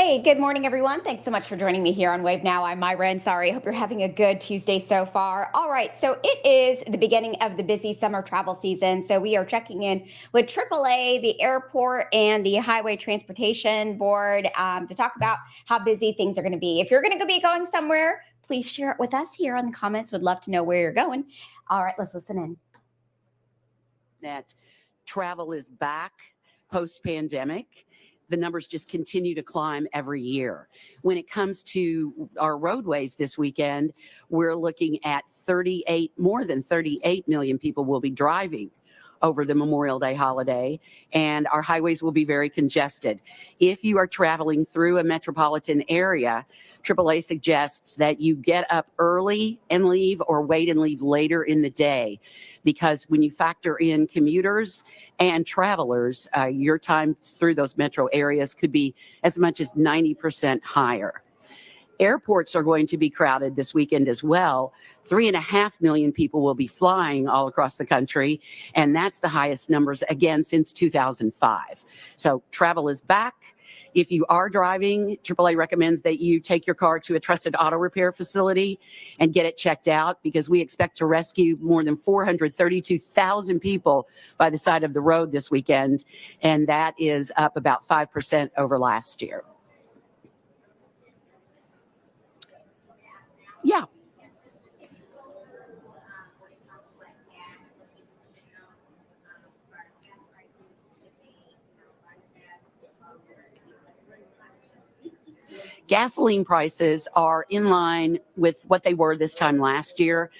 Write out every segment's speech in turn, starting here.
Hey, good morning, everyone. Thanks so much for joining me here on Wave Now. I'm Myra Ansari. Hope you're having a good Tuesday so far. All right, so it is the beginning of the busy summer travel season. So we are checking in with AAA, the airport, and the Highway Transportation Board to talk about how busy things are going to be. If you're going to be going somewhere, please share it with us here in the comments. Would love to know where you're going. All right, let's listen in. That travel is back post-pandemic. The numbers just continue to climb every year. When it comes to our roadways this weekend, we're looking at more than 38 million people will be driving over the Memorial Day holiday, and our highways will be very congested. If you are traveling through a metropolitan area, AAA suggests that you get up early and leave or wait and leave later in the day, because when you factor in commuters and travelers, your times through those metro areas could be as much as 90% higher. Airports are going to be crowded this weekend as well. 3.5 million people will be flying all across the country, and that's the highest numbers again since 2005. So travel is back. If you are driving, AAA recommends that you take your car to a trusted auto repair facility and get it checked out, because we expect to rescue more than 432,000 people by the side of the road this weekend, and that is up about 5% over last year. Yeah. Gasoline prices are in line with what they were this time last year.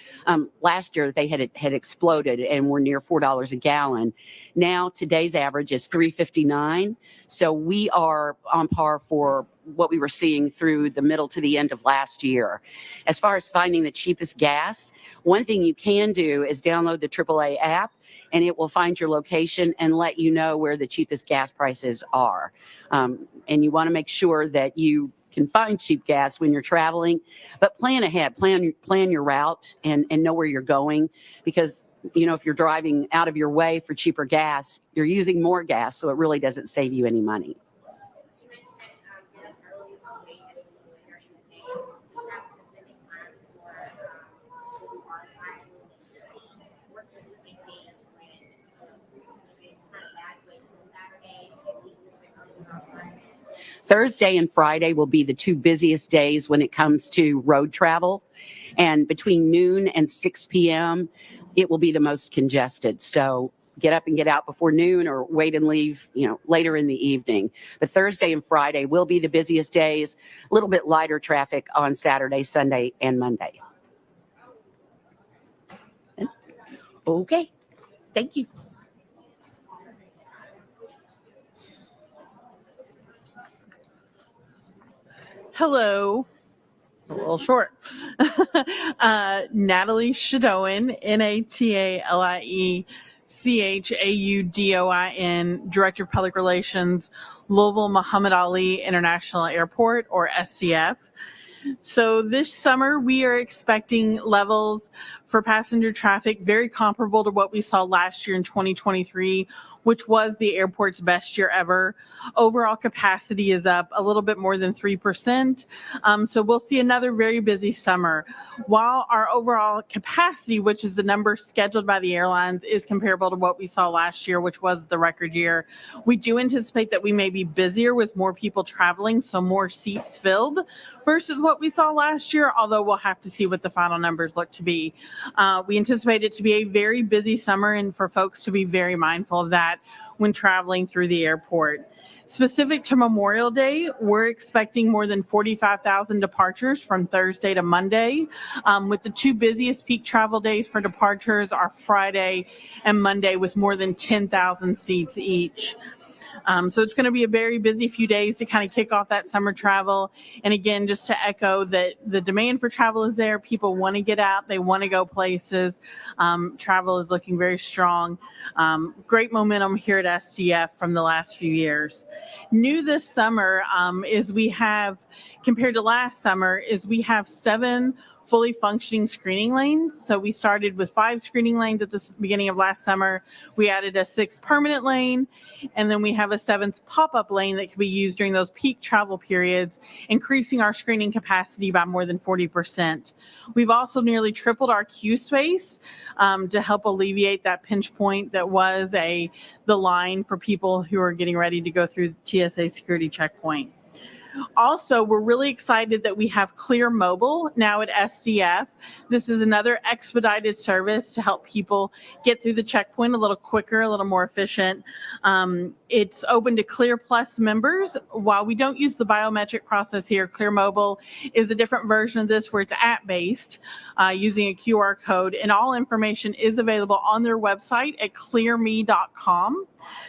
Last year they had exploded and were near $4 a gallon. Now today's average is $3.59. So we are on par for what we were seeing through the middle to the end of last year. As far as finding the cheapest gas, one thing you can do is download the AAA app, and it will find your location and let you know where the cheapest gas prices are. And you want to make sure that you can find cheap gas when you're traveling, but plan ahead, plan your route and know where you're going, because if you're driving out of your way for cheaper gas, you're using more gas, so it really doesn't save you any money. Thursday and Friday will be the two busiest days when it comes to road travel. And between noon and 6 p.m., it will be the most congested. So get up and get out before noon, or wait and leave, later in the evening. But Thursday and Friday will be the busiest days. A little bit lighter traffic on Saturday, Sunday, and Monday. Okay. Thank you. Hello. A little short. Natalie Chadoin, NATALIE Director of Public Relations, Louisville Muhammad Ali International Airport, or SDF. So this summer, we are expecting levels for passenger traffic very comparable to what we saw last year in 2023, which was the airport's best year ever. Overall capacity is up a little bit more than 3%. So we'll see another very busy summer. While our overall capacity, which is the number scheduled by the airlines, is comparable to what we saw last year, which was the record year, we do anticipate that we may be busier with more people traveling, so more seats filled versus what we saw last year, although we'll have to see what the final numbers look to be. We anticipate it to be a very busy summer, and for folks to be very mindful of that when traveling through the airport. Specific to Memorial Day, we're expecting more than 45,000 departures from Thursday to Monday, with the two busiest peak travel days for departures are Friday and Monday, with more than 10,000 seats each. So it's going to be a very busy few days to kind of kick off that summer travel. And again, just to echo that the demand for travel is there. People want to get out. They want to go places. Travel is looking very strong. Great momentum here at SDF from the last few years. New this summer is we have, compared to last summer, is we have 7 fully functioning screening lanes. So we started with 5 screening lanes at the beginning of last summer. We added a 6th permanent lane, and then we have a 7th pop-up lane that can be used during those peak travel periods, increasing our screening capacity by more than 40%. We've also nearly tripled our queue space to help alleviate that pinch point that was the line for people who are getting ready to go through the TSA security checkpoint. Also, we're really excited that we have Clear Mobile now at SDF. This is another expedited service to help people get through the checkpoint a little quicker, a little more efficient. It's open to Clear Plus members. While we don't use the biometric process here, Clear Mobile is a different version of this where it's app-based using a QR code, and all information is available on their website at clearme.com.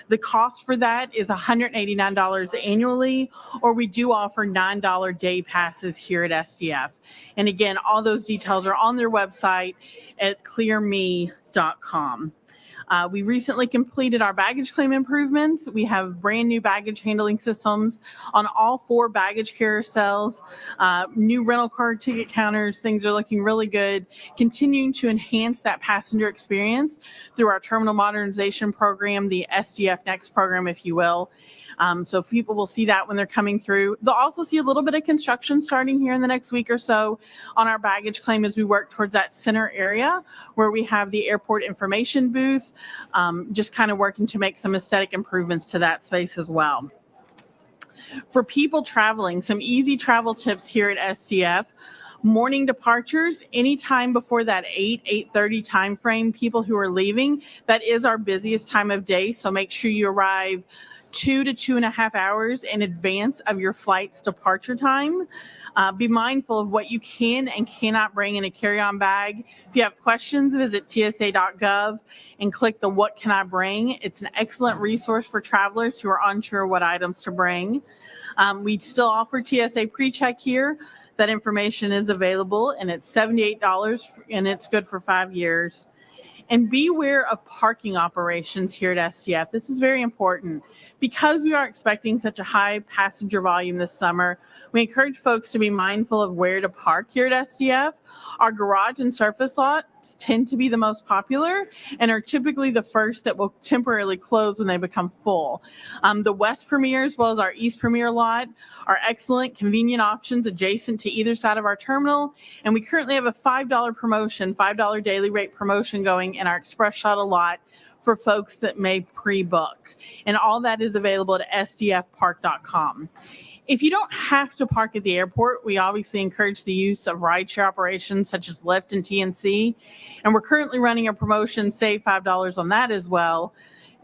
The cost for that is $189 annually, or we do offer $9 day passes here at SDF. And again, all those details are on their website at clearme.com. We recently completed our baggage claim improvements. We have brand new baggage handling systems on all 4 baggage carousels, new rental car ticket counters. Things are looking really good, continuing to enhance that passenger experience through our terminal modernization program, the SDF Next program, if you will. So people will see that when they're coming through. They'll also see a little bit of construction starting here in the next week or so on our baggage claim as we work towards that center area where we have the airport information booth, just kind of working to make some aesthetic improvements to that space as well. For people traveling, some easy travel tips here at SDF. Morning departures, anytime before that 8:30 time frame, people who are leaving, that is our busiest time of day. So make sure you arrive 2 to 2.5 hours in advance of your flight's departure time. Be mindful of what you can and cannot bring in a carry-on bag. If you have questions, visit tsa.gov and click the What Can I Bring? It's an excellent resource for travelers who are unsure what items to bring. We still offer TSA PreCheck here. That information is available, and it's $78, and it's good for 5 years. And beware of parking operations here at SDF. This is very important. Because we are expecting such a high passenger volume this summer, we encourage folks to be mindful of where to park here at SDF. Our garage and surface lots tend to be the most popular and are typically the first that will temporarily close when they become full. The West Premier as well as our East Premier lot are excellent, convenient options adjacent to either side of our terminal. And we currently have a $5 promotion, $5 daily rate promotion going in our Express Shuttle lot for folks that may pre-book. And all that is available at sdfpark.com. If you don't have to park at the airport, we obviously encourage the use of rideshare operations such as Lyft and TNC. And we're currently running a promotion, save $5 on that as well,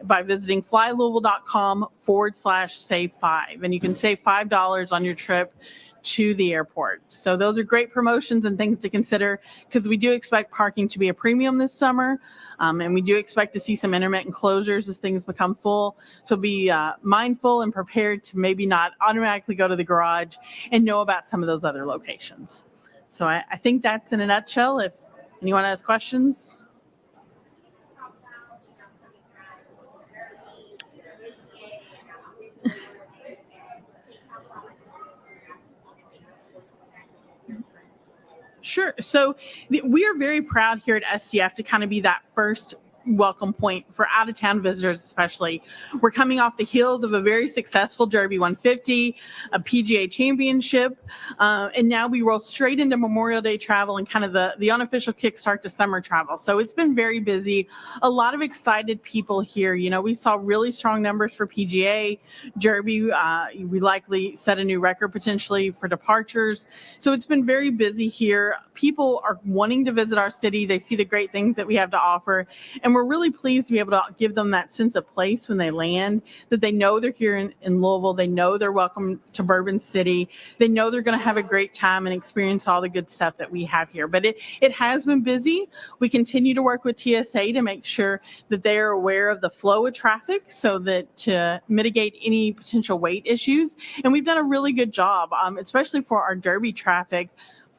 by visiting flylouisville.com/save5. And you can save $5 on your trip to the airport. So those are great promotions and things to consider because we do expect parking to be a premium this summer. And we do expect to see some intermittent closures as things become full. So be mindful and prepared to maybe not automatically go to the garage and know about some of those other locations. So I think that's in a nutshell. If anyone has questions. Sure. So we are very proud here at SDF to kind of be that first welcome point for out-of-town visitors especially. We're coming off the heels of a very successful Derby 150, a PGA championship, and now we roll straight into Memorial Day travel and kind of the unofficial kickstart to summer travel. So it's been very busy. A lot of excited people here. You know, we saw really strong numbers for PGA. Derby, we likely set a new record potentially for departures. So it's been very busy here. People are wanting to visit our city. They see the great things that we have to offer. And we're really pleased to be able to give them that sense of place when they land, that they know they're here in Louisville. They know they're welcome to Bourbon City. They know they're going to have a great time and experience all the good stuff that we have here. But it has been busy. We continue to work with TSA to make sure that they are aware of the flow of traffic so that to mitigate any potential wait issues. And we've done a really good job, especially for our Derby traffic.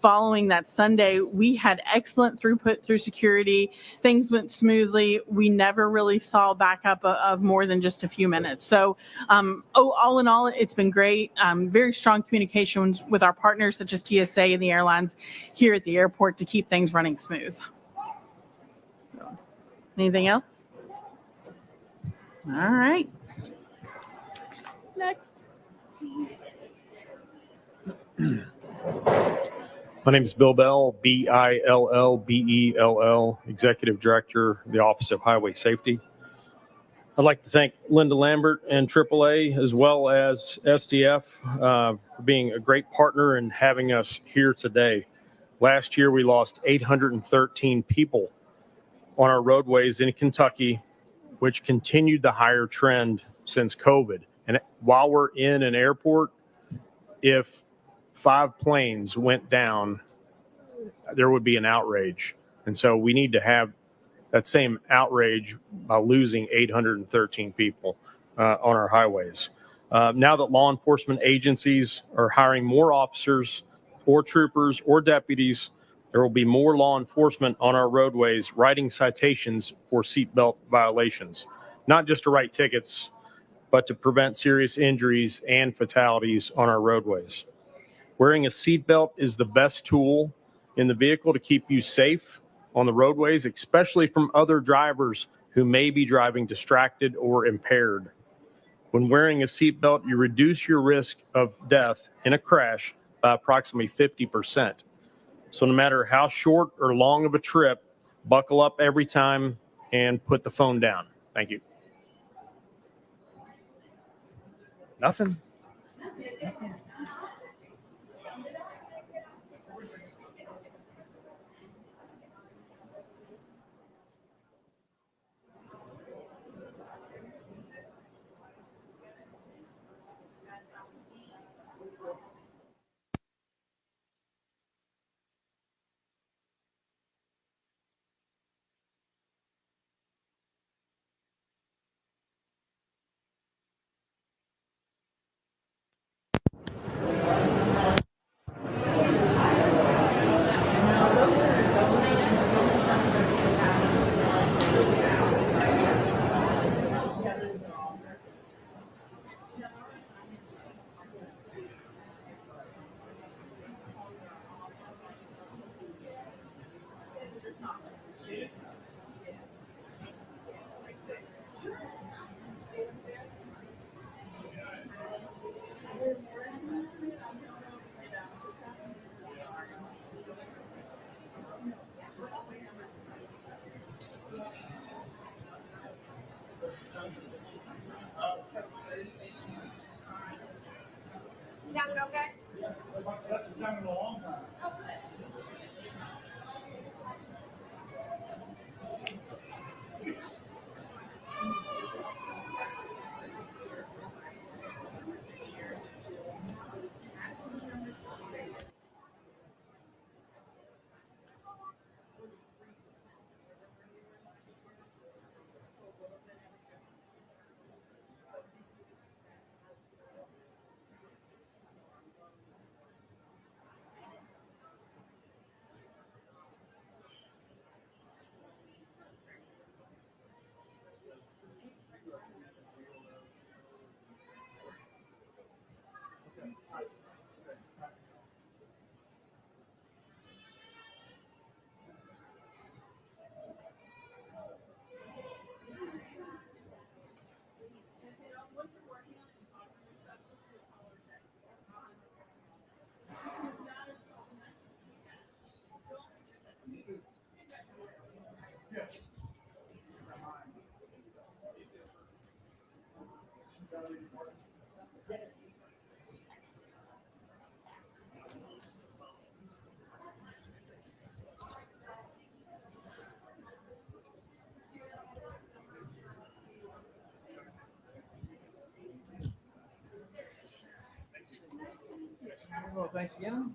following that Sunday, we had excellent throughput through security. Things went smoothly. We never really saw backup of more than just a few minutes. So all in all, it's been great. Very strong communications with our partners such as TSA and the airlines here at the airport to keep things running smooth. So, anything else? All right. Next. My name is Bill Bell, Billbell, Executive Director of the Office of Highway Safety. I'd like to thank Linda Lambert and AAA as well as SDF for being a great partner and having us here today. Last year, we lost 813 people on our roadways in Kentucky, which continued the higher trend since COVID. And while we're in an airport, if 5 planes went down, there would be an outrage. And so we need to have that same outrage by losing 813 people on our highways. Now that law enforcement agencies are hiring more officers or troopers or deputies, there will be more law enforcement on our roadways writing citations for seatbelt violations, not just to write tickets, but to prevent serious injuries and fatalities on our roadways. Wearing a seatbelt is the best tool in the vehicle to keep you safe on the roadways, especially from other drivers who may be driving distracted or impaired. When wearing a seatbelt, you reduce your risk of death in a crash by approximately 50%. So no matter how short or long of a trip, buckle up every time and put the phone down. Thank you. Nothing. Sounding okay? That's the sound in a long time. Well, thanks again.